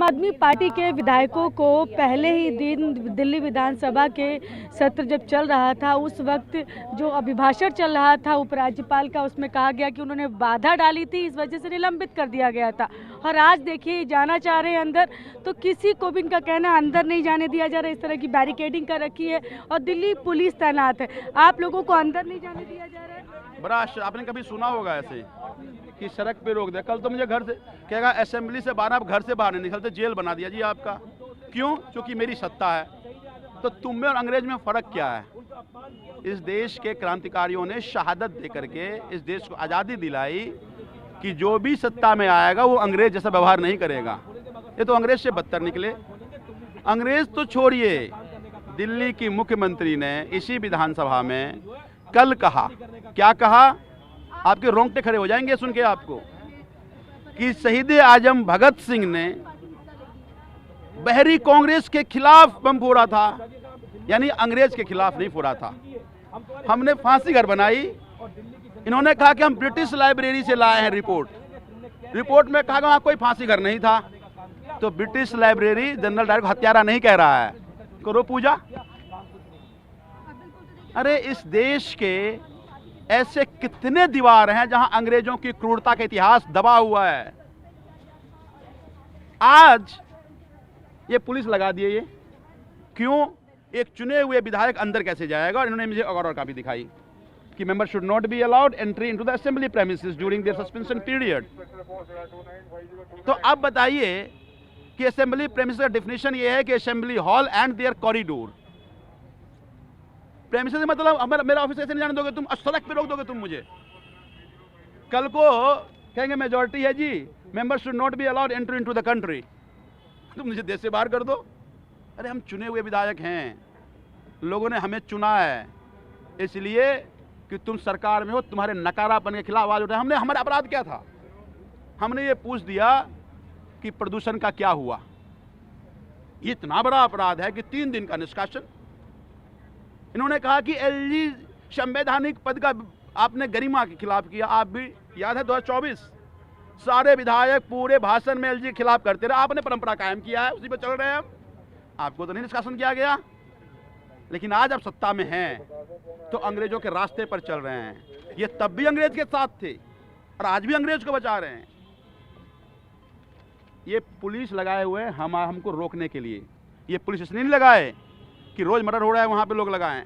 आदमी पार्टी के विधायकों को पहले ही दिन दिल्ली विधानसभा के सत्र जब चल रहा था उस वक्त जो अभिभाषण चल रहा था उपराज्यपाल का, उसमें कहा गया कि उन्होंने बाधा डाली थी, इस वजह से निलंबित कर दिया गया था। और आज देखिए जाना चाह रहे हैं अंदर, तो किसी को भी इनका कहना अंदर नहीं जाने दिया जा रहा है। इस तरह की बैरिकेडिंग कर रखी है और दिल्ली पुलिस तैनात है। आप लोगों को अंदर नहीं जाने दिया जा रहा है। बड़ा आपने कभी सुना होगा ऐसे कि सड़क पे रोक दे। कल तो मुझे घर से कहेगा असेंबली से बाहर, आप घर से बाहर नहीं निकलते, जेल बना दिया जी आपका। क्यों? क्योंकि मेरी सत्ता है। तो तुम में और अंग्रेज में फर्क क्या है? इस देश के क्रांतिकारियों ने शहादत दे करके इस देश को आज़ादी दिलाई कि जो भी सत्ता में आएगा वो अंग्रेज जैसा व्यवहार नहीं करेगा। ये तो अंग्रेज से बदतर निकले। अंग्रेज तो छोड़िए, दिल्ली की मुख्यमंत्री ने इसी विधानसभा में कल कहा, क्या कहा? आपके रोंगटे खड़े हो जाएंगे सुन के आपको, कि शहीद आजम भगत सिंह ने बहरी कांग्रेस के खिलाफ बम फोड़ा था, यानी अंग्रेज के खिलाफ नहीं फोड़ा था। हमने फांसी घर बनाई। इन्होंने कहा कि हम ब्रिटिश लाइब्रेरी से लाए हैं रिपोर्ट में कहा कि वहां कोई फांसी घर नहीं था। तो ब्रिटिश लाइब्रेरी जनरल डायर को हत्यारा नहीं कह रहा है, करो पूजा। अरे इस देश के ऐसे कितने दीवार हैं जहां अंग्रेजों की क्रूरता का इतिहास दबा हुआ है। आज ये पुलिस लगा दिए। ये क्यों? एक चुने हुए विधायक अंदर कैसे जाएगा? और इन्होंने मुझे और कॉपी दिखाई कि member should not be allowed entry into the assembly premises during their suspension period. तो अब बताइए कि असेंबली प्रेमिसेस का डेफिनेशन ये है कि assembly hall and their corridor. Premises मतलब मेरा ऑफिस ऐसे नहीं जाने दोगे तुम, सड़क पे रोक दोगे तुम मुझे। कल को कहेंगे मेजॉरिटी है जी, member should not be allowed entry into the country, तुम मुझे देश से बाहर कर दो। अरे हम चुने हुए विधायक हैं, लोगों ने हमें चुना है इसलिए कि तुम सरकार में हो, तुम्हारे नकारापन के खिलाफ आवाज उठाए। हमारा अपराध क्या था? हमने ये पूछ दिया कि प्रदूषण का क्या हुआ। ये इतना बड़ा अपराध है कि 3 दिन का निष्कासन। इन्होंने कहा कि एलजी संवैधानिक पद का आपने गरिमा के खिलाफ किया। आप भी याद है 2024 सारे विधायक पूरे भाषण में एलजी के खिलाफ करते रहे। आपने परंपरा कायम किया है, उसी पे चल रहे हैं हम। आपको तो नहीं निष्कासन किया गया, लेकिन आज आप सत्ता में हैं तो अंग्रेजों के रास्ते पर चल रहे हैं। ये तब भी अंग्रेज के साथ थे और आज भी अंग्रेज को बचा रहे हैं। ये पुलिस लगाए हुए हमको रोकने के लिए। ये पुलिस इसलिए नहीं लगाए कि रोज मर्डर हो रहा है वहां पे लोग लगाएं।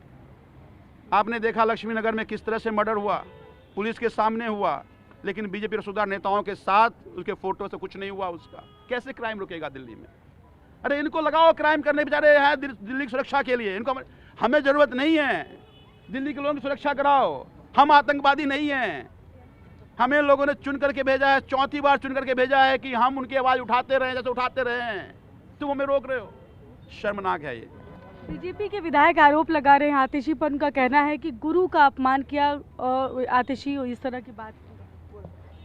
आपने देखा लक्ष्मी नगर में किस तरह से मर्डर हुआ, पुलिस के सामने हुआ, लेकिन बीजेपी रसूखदार नेताओं के साथ उसके फोटो से कुछ नहीं हुआ उसका। कैसे क्राइम रुकेगा दिल्ली में? अरे इनको लगाओ क्राइम करने, बेचारे हैं दिल्ली की सुरक्षा के लिए। इनको हमें जरूरत नहीं है, दिल्ली के लोगों की सुरक्षा कराओ। हम आतंकवादी नहीं हैं। हमें लोगों ने चुन करके भेजा है, 4थी बार चुन करके भेजा है कि हम उनकी आवाज उठाते रहे जैसे उठाते रहे हैं। तुम हमें रोक रहे हो, शर्मनाक है ये। बीजेपी के विधायक आरोप लगा रहे हैं, आतिशी पर उनका कहना है कि गुरु का अपमान किया और आतिशी इस तरह की बात।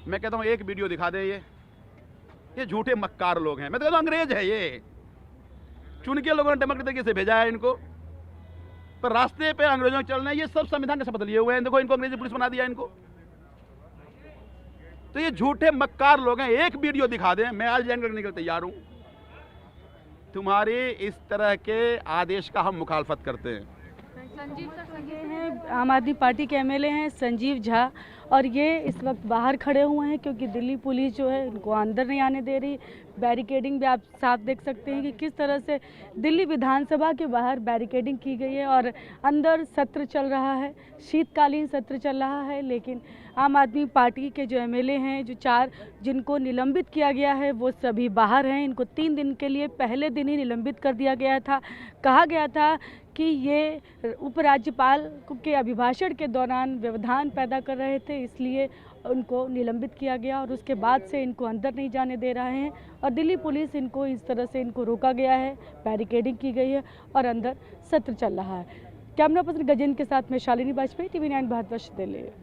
मैं कहता हूँ एक वीडियो दिखा दें। ये झूठे मक्कार लोग हैं। मैं तो कहता हूँ अंग्रेज है ये, चुन के लोगों ने डेमोक्रेटिक तरीके से भेजा है इनको, पर रास्ते पे अंग्रेजों के चलना है। ये सब संविधान का शपथ लिए हुए हैं। देखो इनको अंग्रेजी पुलिस बना दिया इनको। तो ये झूठे मक्कार लोग हैं। एक वीडियो दिखा दें, मैं आज ज्वाइन करने के लिए तैयार हूं। तुम्हारी इस तरह के आदेश का हम मुखालफत करते हैं। संजीव सर हैं, आम आदमी पार्टी के एमएलए हैं संजीव झा, और ये इस वक्त बाहर खड़े हुए हैं क्योंकि दिल्ली पुलिस जो है इनको अंदर नहीं आने दे रही। बैरिकेडिंग भी आप साफ देख सकते हैं कि किस तरह से दिल्ली विधानसभा के बाहर बैरिकेडिंग की गई है और अंदर सत्र चल रहा है, शीतकालीन सत्र चल रहा है। लेकिन आम आदमी पार्टी के जो एमएलए हैं, जो 4 जिनको निलंबित किया गया है, वो सभी बाहर हैं। इनको 3 दिन के लिए पहले दिन ही निलंबित कर दिया गया था। कहा गया था कि ये उपराज्यपाल के अभिभाषण के दौरान व्यवधान पैदा कर रहे थे, इसलिए उनको निलंबित किया गया और उसके बाद से इनको अंदर नहीं जाने दे रहे हैं। और दिल्ली पुलिस इनको इस तरह से इनको रोका गया है, बैरिकेडिंग की गई है और अंदर सत्र चल रहा है। कैमरा पर्सन गजेंद्र के साथ में शालिनी वाजपेयी, TV9 भारतवर्ष दिल्ली।